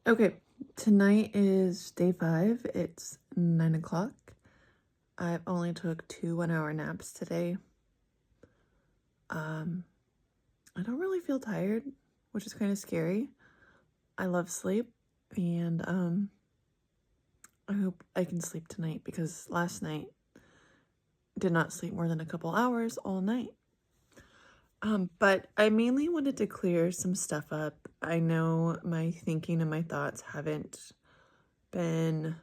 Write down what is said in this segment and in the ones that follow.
Okay, tonight is day 5. It's 9 o'clock. I've only took 2 1-hour naps today. I don't really feel tired, which is kind of scary. I love sleep, and I hope I can sleep tonight because last night did not sleep more than a couple hours all night. But I mainly wanted to clear some stuff up. I know my thinking and my thoughts haven't been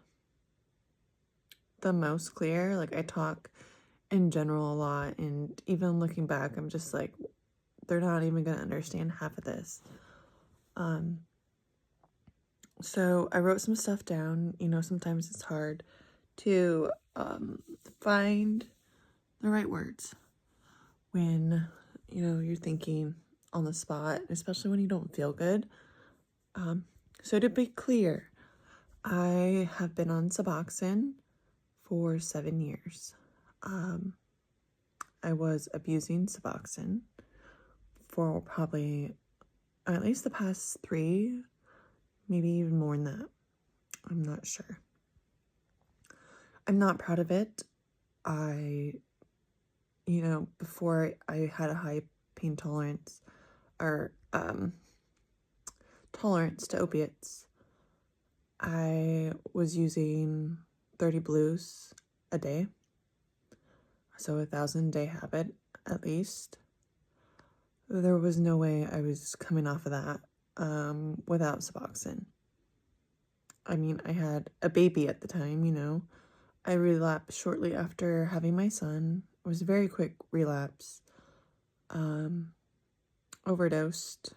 the most clear. Like, I talk in general a lot, and even looking back, I'm just like, they're not even gonna understand half of this. So I wrote some stuff down. Sometimes it's hard to find the right words when you're thinking on the spot, especially when you don't feel good. So to be clear, I have been on Suboxone for 7 years. I was abusing Suboxone for probably at least the past 3, maybe even more than that. I'm not sure. I'm not proud of it. Before I had a high pain tolerance or tolerance to opiates, I was using 30 blues a day. So 1,000 day habit at least. There was no way I was coming off of that without Suboxone. I mean, I had a baby at the time. I relapsed shortly after having my son. It was a very quick relapse. Overdosed.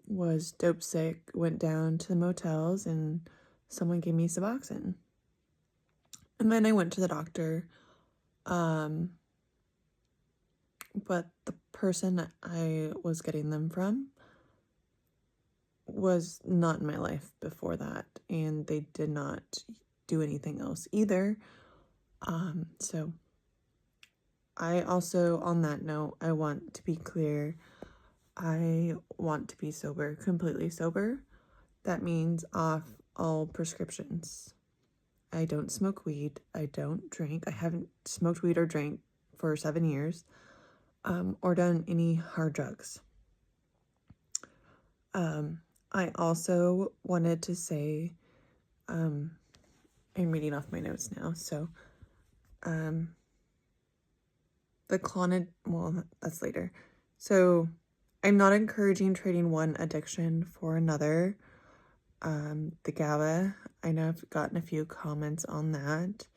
Was dope sick. Went down to the motels and someone gave me Suboxone. And then I went to the doctor. But the person I was getting them from was not in my life before that, and they did not do anything else either. So I also, on that note, I want to be clear, I want to be sober, completely sober. That means off all prescriptions. I don't smoke weed. I don't drink. I haven't smoked weed or drank for 7 years, or done any hard drugs. I also wanted to say, I'm reading off my notes now, so, that's later. So, I'm not encouraging trading one addiction for another. The GABA, I know I've gotten a few comments on that.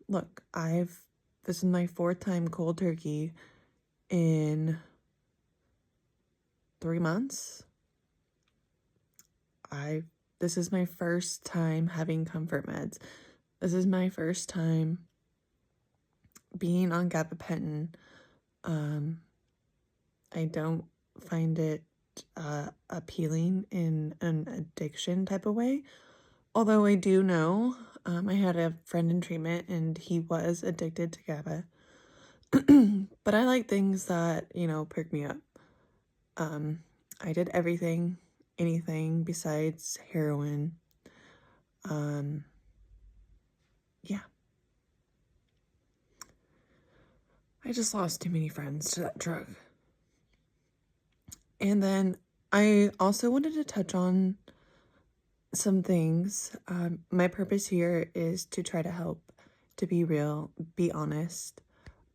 Look, this is my 4th time cold turkey in 3 months. This is my first time having comfort meds. This is my first time being on gabapentin. I don't find it appealing in an addiction type of way. Although I do know, I had a friend in treatment and he was addicted to GABA. But I like things that, perk me up. I did anything besides heroin. Yeah. I just lost too many friends to that drug. And then I also wanted to touch on some things. My purpose here is to try to help, to be real, be honest,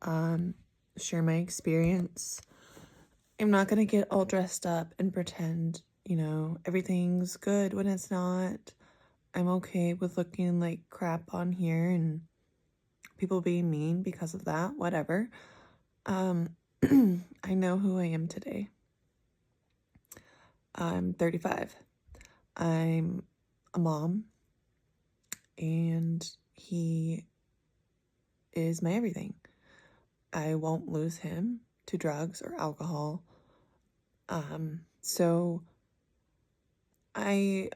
share my experience. I'm not going to get all dressed up and pretend, everything's good when it's not. I'm okay with looking like crap on here and people being mean because of that, whatever. I know who I am today. I'm 35. I'm a mom, and he is my everything. I won't lose him to drugs or alcohol. So I,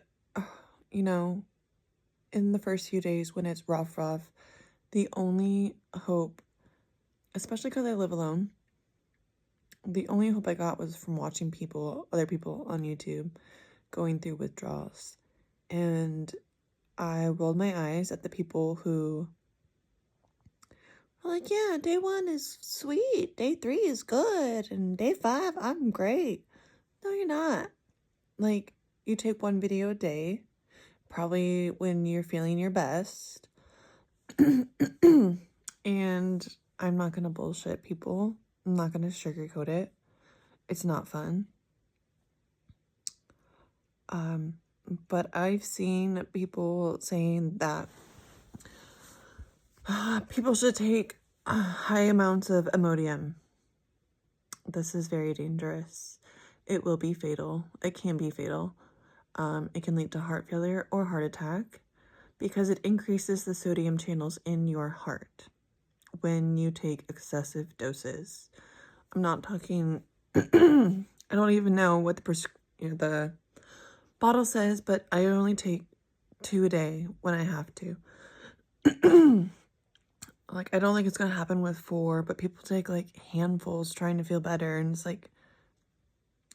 in the first few days when it's rough, the only hope, especially because I live alone, The only hope I got was from watching other people on YouTube going through withdrawals. And I rolled my eyes at the people who were like, yeah, day 1 is sweet, day 3 is good, and day 5, I'm great. No, you're not. Like, you take 1 video a day, probably when you're feeling your best. And I'm not gonna bullshit people. I'm not gonna sugarcoat it. It's not fun. But I've seen people saying that people should take high amounts of Imodium. This is very dangerous. It will be fatal. It can be fatal. It can lead to heart failure or heart attack because it increases the sodium channels in your heart when you take excessive doses. I'm not talking, I don't even know what the bottle says, but I only take 2 a day when I have to. Like, I don't think it's gonna happen with 4, but people take like handfuls trying to feel better, and it's like,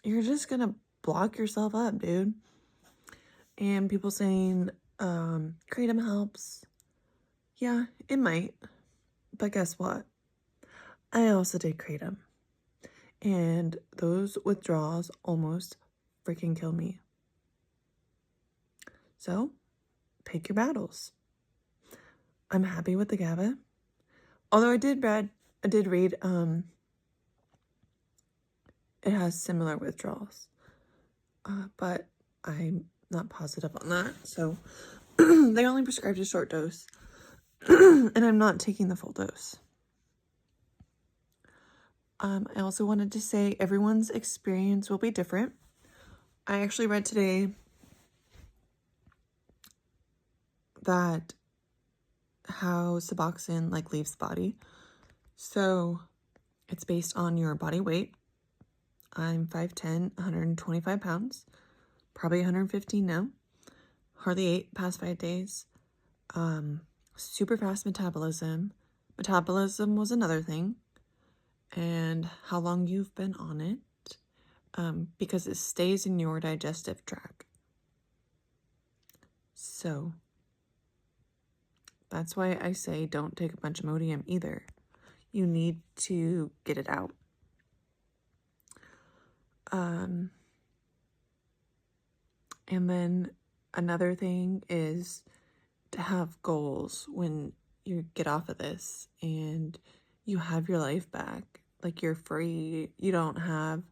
you're just gonna block yourself up, dude. And people saying kratom helps. Yeah, it might. But guess what? I also did kratom. And those withdrawals almost freaking killed me. So, pick your battles. I'm happy with the GABA. Although I did read it has similar withdrawals. But I'm not positive on that. So, they only prescribed a short dose. And I'm not taking the full dose. I also wanted to say everyone's experience will be different. I actually read today that how Suboxone like leaves the body. So it's based on your body weight. I'm 5'10", 125 pounds, probably 115 now. Hardly ate past 5 days. Super fast metabolism. Metabolism was another thing. And how long you've been on it. Because it stays in your digestive tract. So that's why I say don't take a bunch of Imodium either. You need to get it out. And then another thing is to have goals when you get off of this and you have your life back. Like, you're free. You don't have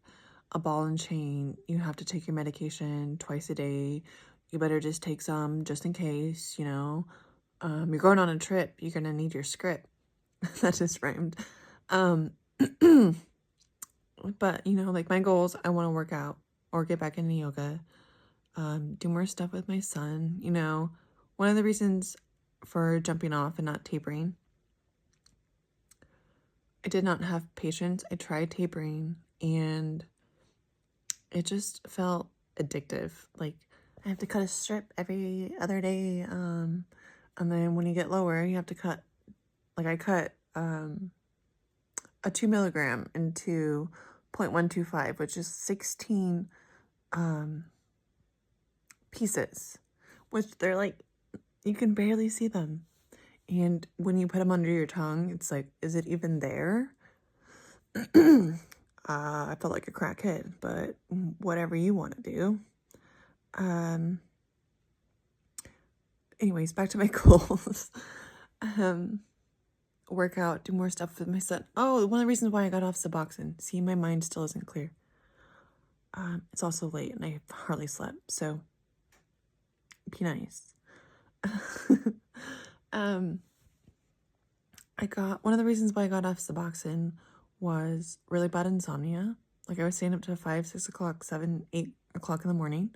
a ball and chain. You have to take your medication twice a day. You better just take some just in case, you know. You're going on a trip. You're going to need your script. That just rhymed. But, you know, like, my goals, I want to work out or get back into yoga. Do more stuff with my son. You know, one of the reasons for jumping off and not tapering, I did not have patience. I tried tapering and it just felt addictive. Like, I have to cut a strip every other day. And then when you get lower, you have to cut, like, I cut a 2 milligram into 0.125, which is 16 pieces, which they're like, you can barely see them. And when you put them under your tongue, it's like, is it even there? I felt like a crackhead, but whatever you want to do. Anyways, back to my goals. Work out, do more stuff with my son. Oh, one of the reasons why I got off Suboxone. See, my mind still isn't clear. It's also late and I hardly slept, so be nice. One of the reasons why I got off Suboxone was really bad insomnia. Like, I was staying up to 5, 6 o'clock, 7, 8 o'clock in the morning,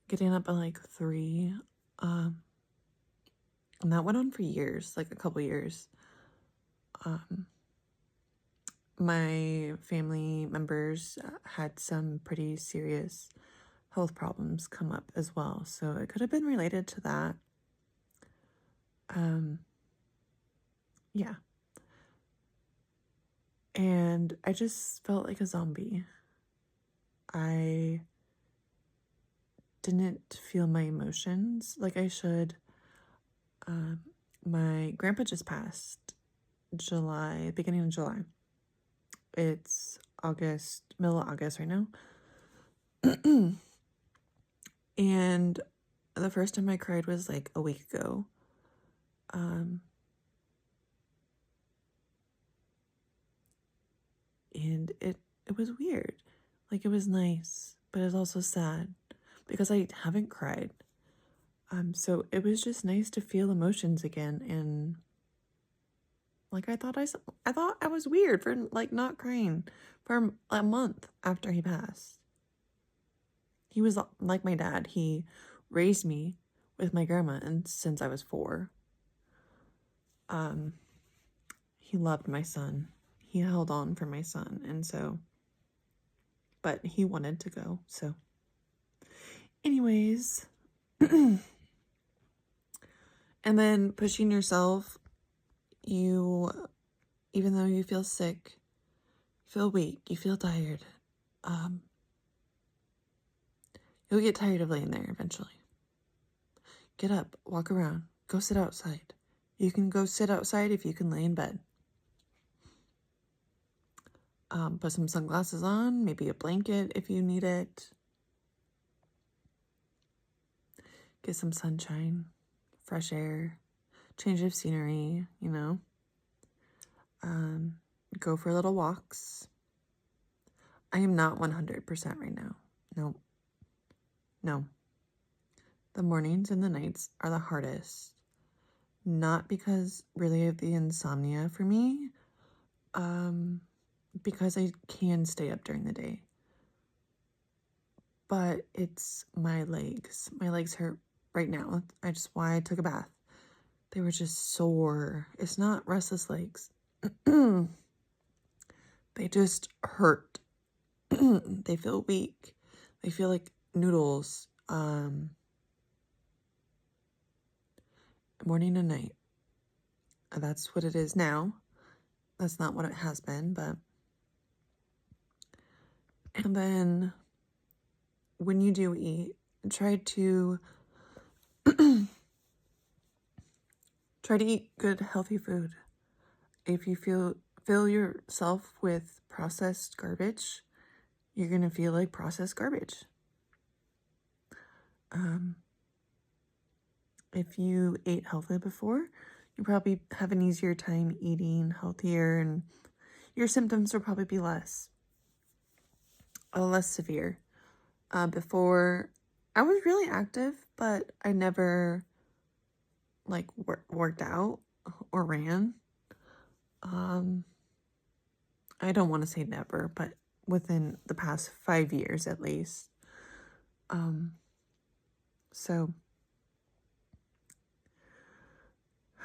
getting up at like 3. And that went on for years, like a couple years. My family members had some pretty serious health problems come up as well. So it could have been related to that. Yeah. And I just felt like a zombie. I didn't feel my emotions like I should. My grandpa just passed beginning of July. It's August, middle of August right now. And the first time I cried was like a week ago. And it was weird. Like, it was nice, but it was also sad because I haven't cried. So it was just nice to feel emotions again. And like, I thought I was weird for like not crying for a month after he passed. He was like my dad. He raised me with my grandma, and since I was 4, he loved my son. He held on for my son, and so, but he wanted to go. So, anyways, and then pushing yourself, even though you feel sick, you feel weak, you feel tired, you'll get tired of laying there eventually. Get up, walk around, go sit outside. You can go sit outside if you can lay in bed. Put some sunglasses on, maybe a blanket if you need it. Get some sunshine, fresh air, change of scenery, Go for little walks. I am not 100% right now. No. The mornings and the nights are the hardest. Not because really of the insomnia for me, because I can stay up during the day. But it's my legs. My legs hurt right now. Why I took a bath. They were just sore. It's not restless legs. They just hurt. They feel weak. They feel like noodles. Morning and night. That's what it is now. That's not what it has been, but. And then when you do eat, try to eat good, healthy food. If you fill yourself with processed garbage, you're going to feel like processed garbage. If you ate healthy before, you probably have an easier time eating healthier, and your symptoms will probably be less severe. Before, I was really active, but I never like worked out or ran. I don't want to say never, but within the past 5 years at least. So,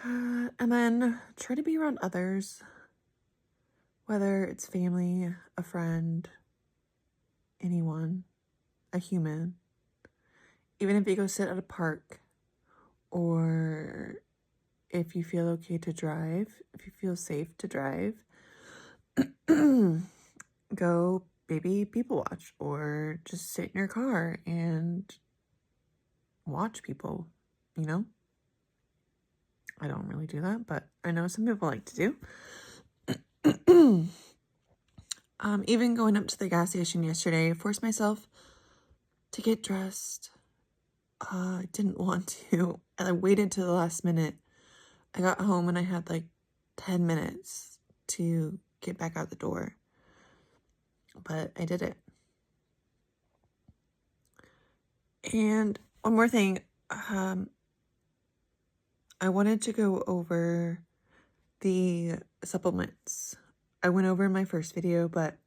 and then try to be around others, whether it's family, a friend, anyone, a human. Even if you go sit at a park, or if you feel okay to drive, if you feel safe to drive, go maybe people watch, or just sit in your car and watch people, I don't really do that, but I know some people like to do. Even going up to the gas station yesterday, I forced myself to get dressed. I didn't want to, and I waited till the last minute. I got home and I had like 10 minutes to get back out the door, but I did it. And one more thing, I wanted to go over the supplements. I went over in my first video, but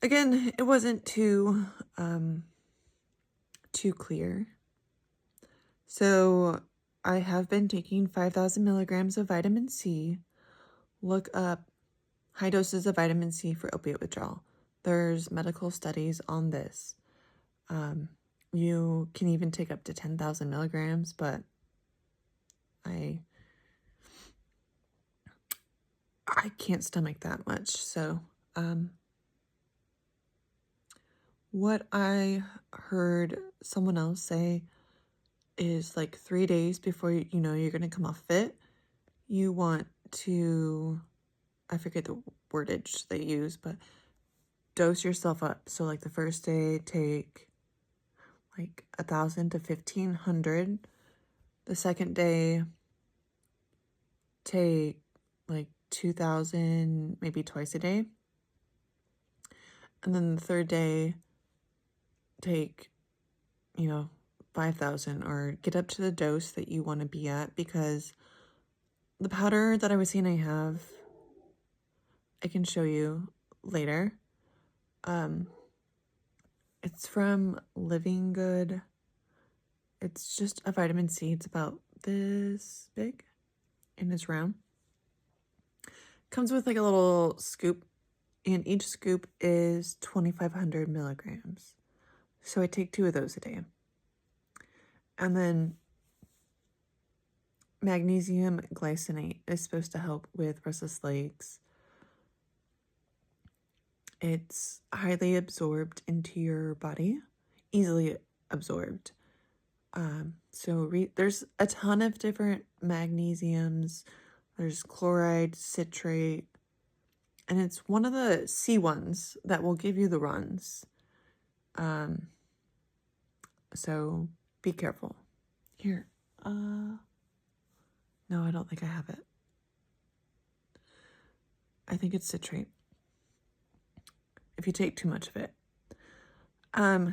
again, it wasn't too clear. So I have been taking 5,000 milligrams of vitamin C. Look up high doses of vitamin C for opiate withdrawal. There's medical studies on this. You can even take up to 10,000 milligrams, but I can't stomach that much. So, what I heard someone else say is like 3 days before you know you're gonna come off fit, you want to, I forget the wordage they use, but dose yourself up. So like the first day, take like 1,000 to 1,500. The second day, take like 2,000, maybe twice a day. And then the third day, take, 5,000, or get up to the dose that you want to be at, because the powder that I was saying I have, I can show you later. It's from Living Good. It's just a vitamin C. It's about this big and it's round. Comes with like a little scoop, and each scoop is 2,500 milligrams. So I take 2 of those a day. And then magnesium glycinate is supposed to help with restless legs. It's highly absorbed into your body, easily absorbed. There's a ton of different magnesiums. There's chloride, citrate, and it's one of the C ones that will give you the runs. So be careful. Here, no, I don't think I have it. I think it's citrate, if you take too much of it.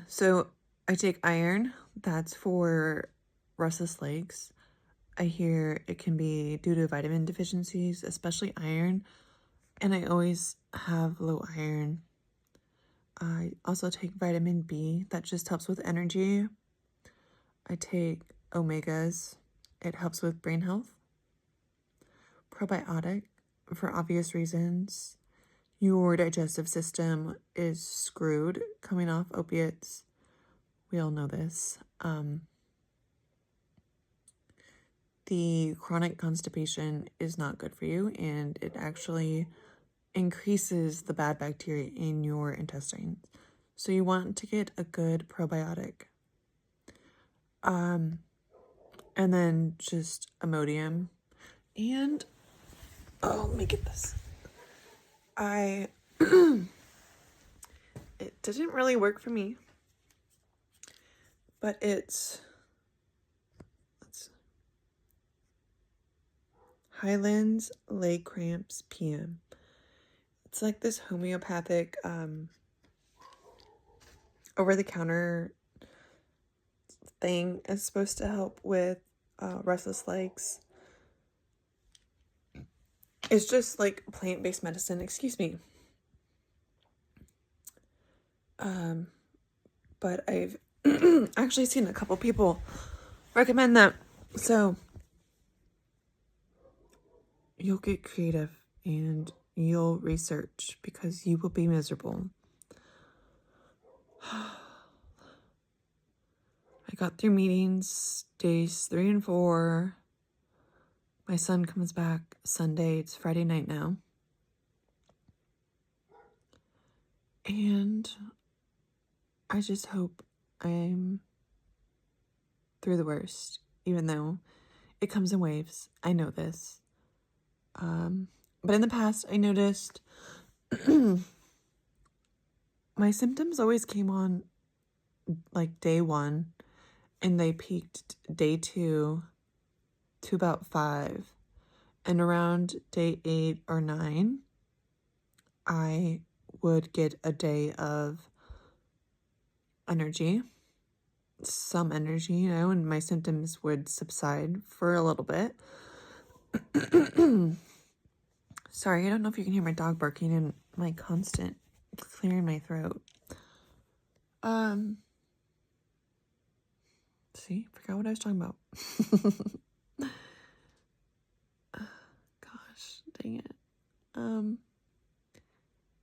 So I take iron. That's for restless legs. I hear it can be due to vitamin deficiencies, especially iron. And I always have low iron. I also take vitamin B. That just helps with energy. I take omegas. It helps with brain health. Probiotic, for obvious reasons. Your digestive system is screwed coming off opiates. We all know this. The chronic constipation is not good for you, and it actually increases the bad bacteria in your intestines. So you want to get a good probiotic. And then just Imodium. And, let me get this. It didn't really work for me, but it's Highlands Leg Cramps PM. It's like this homeopathic, over-the-counter thing. Is supposed to help with restless legs. It's just like plant-based medicine. Excuse me. But I've actually seen a couple people recommend that. So you'll get creative and you'll research, because you will be miserable. I got through meetings days 3 and 4. My son comes back Sunday. It's Friday night now. And I just hope I'm through the worst, even though it comes in waves. I know this. But in the past, I noticed my symptoms always came on like day 1, and they peaked day 2 to about 5. And around day 8 or 9, I would get a day of energy, some energy, and my symptoms would subside for a little bit. Sorry, I don't know if you can hear my dog barking and my constant clearing my throat. See, forgot what I was talking about. Gosh, dang it.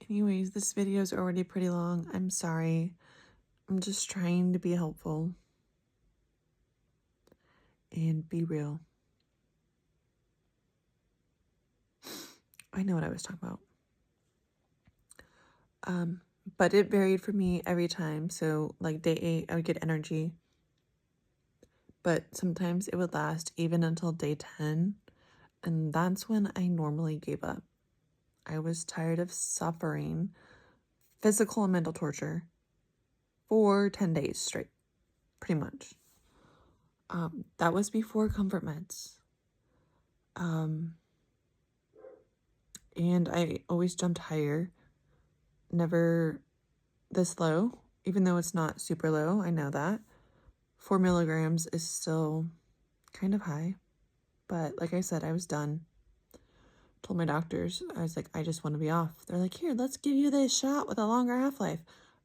Anyways, this video is already pretty long. I'm sorry. I'm just trying to be helpful and be real. I know what I was talking about. But it varied for me every time. So like day 8, I would get energy. But sometimes it would last even until day 10. And that's when I normally gave up. I was tired of suffering physical and mental torture for 10 days straight, pretty much. That was before comfort meds. And I always jumped higher, never this low, even though it's not super low. I know that 4 milligrams is still kind of high, but like I said, I was done. Told my doctors, I was like, I just want to be off. They're like, here, let's give you this shot with a longer half-life.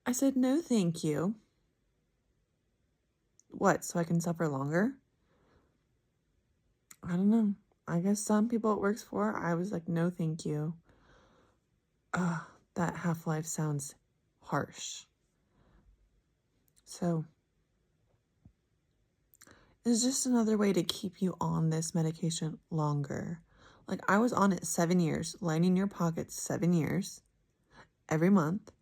I said, no, thank you. What, so I can suffer longer? I don't know. I guess some people it works for. I was like, no, thank you. That half-life sounds harsh. So it's just another way to keep you on this medication longer. Like I was on it 7 years, lining your pockets 7 years, every month.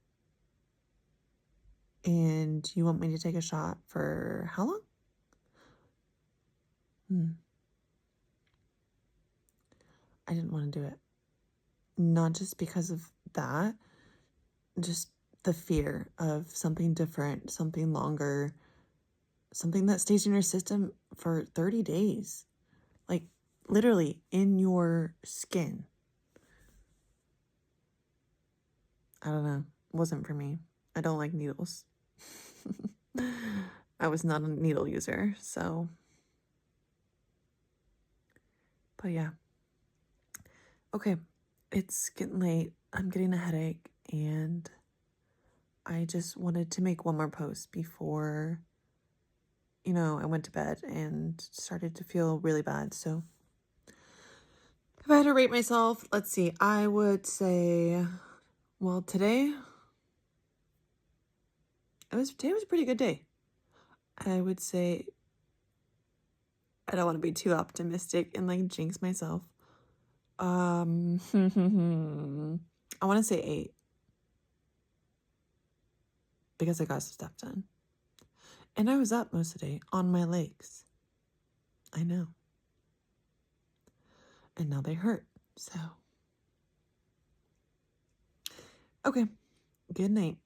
And you want me to take a shot for how long? I didn't want to do it. Not just because of that, just the fear of something different, something longer, something that stays in your system for 30 days. Like literally in your skin. I don't know. It wasn't for me. I don't like needles. I was not a needle user, so. But yeah. Okay, it's getting late. I'm getting a headache, and I just wanted to make one more post before, I went to bed and started to feel really bad. So if I had to rate myself, let's see, I would say, well, today was a pretty good day. I would say, I don't want to be too optimistic and like jinx myself. I want to say 8 because I got some stuff done. And I was up most of the day on my legs. I know. And now they hurt. So, okay. Good night.